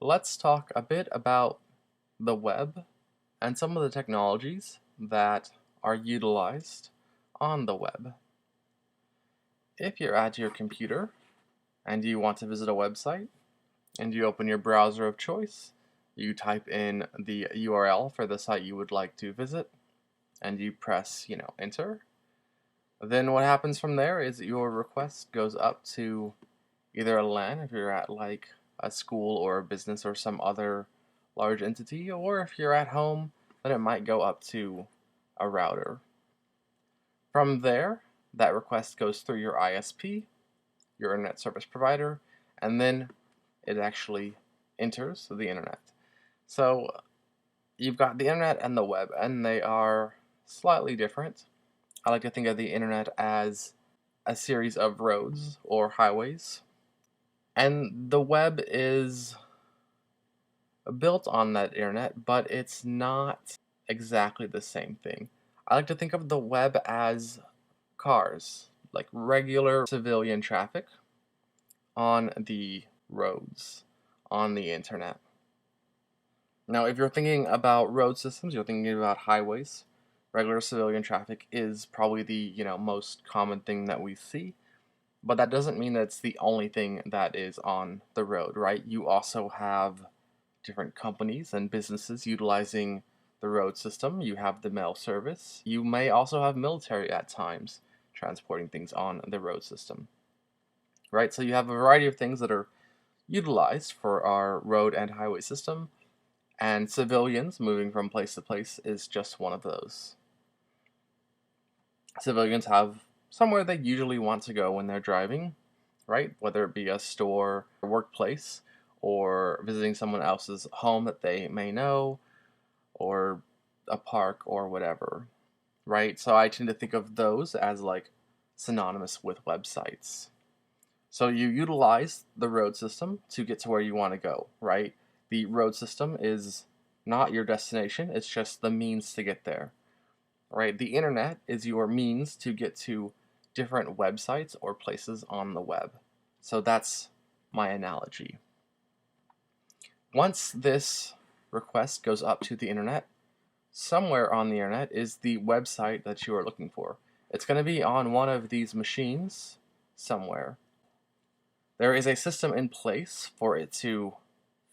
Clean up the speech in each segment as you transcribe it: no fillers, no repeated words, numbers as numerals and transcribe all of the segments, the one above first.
Let's talk a bit about the web and some of the technologies that are utilized on the web. If you're at your computer and you want to visit a website and you open your browser of choice, you type in the URL for the site you would like to visit and you press, enter. Then what happens from there is your request goes up to either a LAN if you're at like a school or a business or some other large entity, or if you're at home, then it might go up to a router. From there, that request goes through your ISP, your internet service provider, and then it actually enters the internet. So you've got the internet and the web, and they are slightly different. I like to think of the internet as a series of roads or highways, and the web is built on that internet, but it's not exactly the same thing. I like to think of the web as cars, like regular civilian traffic on the roads, on the internet. Now, if you're thinking about road systems, you're thinking about highways. Regular civilian traffic is probably the, most common thing that we see, but that doesn't mean that it's the only thing that is on the road, right? You also have different companies and businesses utilizing the road system. You have the mail service. You may also have military at times transporting things on the road system, right? So you have a variety of things that are utilized for our road and highway system, and civilians moving from place to place is just one of those. Civilians have somewhere they usually want to go when they're driving, right? Whether it be a store, a workplace, or visiting someone else's home that they may know, or a park, or whatever, right? So I tend to think of those as like synonymous with websites. So you utilize the road system to get to where you want to go, right? The road system is not your destination, it's just the means to get there, right? The internet is your means to get to different websites or places on the web. So that's my analogy. Once this request goes up to the internet, somewhere on the internet is the website that you are looking for. It's going to be on one of these machines somewhere. There is a system in place for it to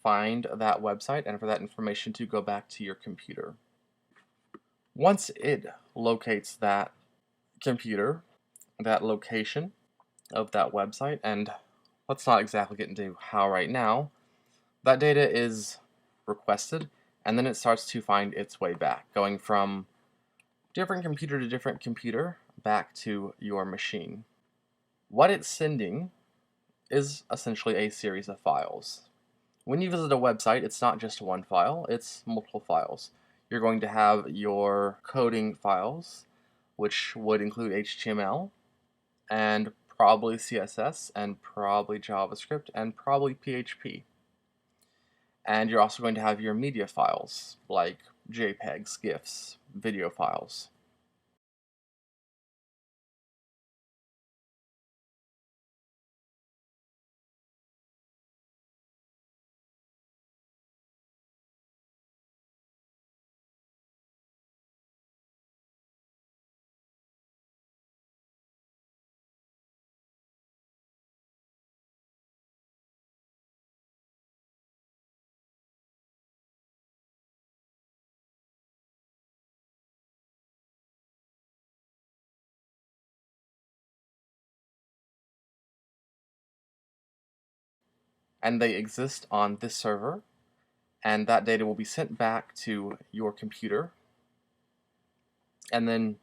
find that website and for that information to go back to your computer. Once it locates that computer, that location of that website, and let's not exactly get into how right now, that data is requested and then it starts to find its way back, going from different computer to different computer back to your machine. What it's sending is essentially a series of files. When you visit a website, it's not just one file, it's multiple files. You're going to have your coding files, which would include HTML, and probably CSS, and probably JavaScript, and probably PHP. And you're also going to have your media files, like JPEGs, GIFs, video files. And they exist on this server, and that data will be sent back to your computer and then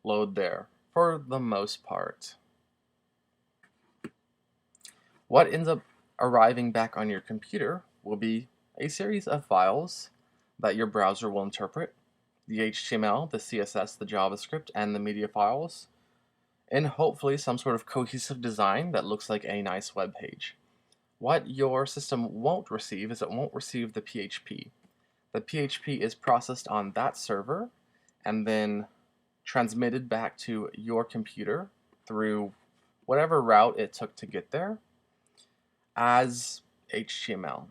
load there for the most part. What ends up arriving back on your computer will be a series of files that your browser will interpret, the HTML, the CSS, the JavaScript, and the media files, and hopefully some sort of cohesive design that looks like a nice web page. What your system won't receive is it won't receive the PHP. The PHP is processed on that server and then transmitted back to your computer through whatever route it took to get there as HTML.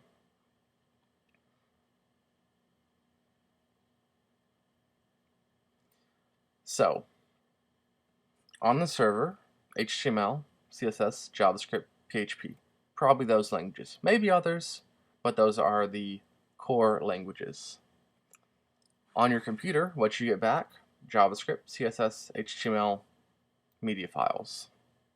So, on the server, HTML, CSS, JavaScript, PHP. Probably those languages. Maybe others, but those are the core languages. On your computer, what you get back? JavaScript, CSS, HTML, media files.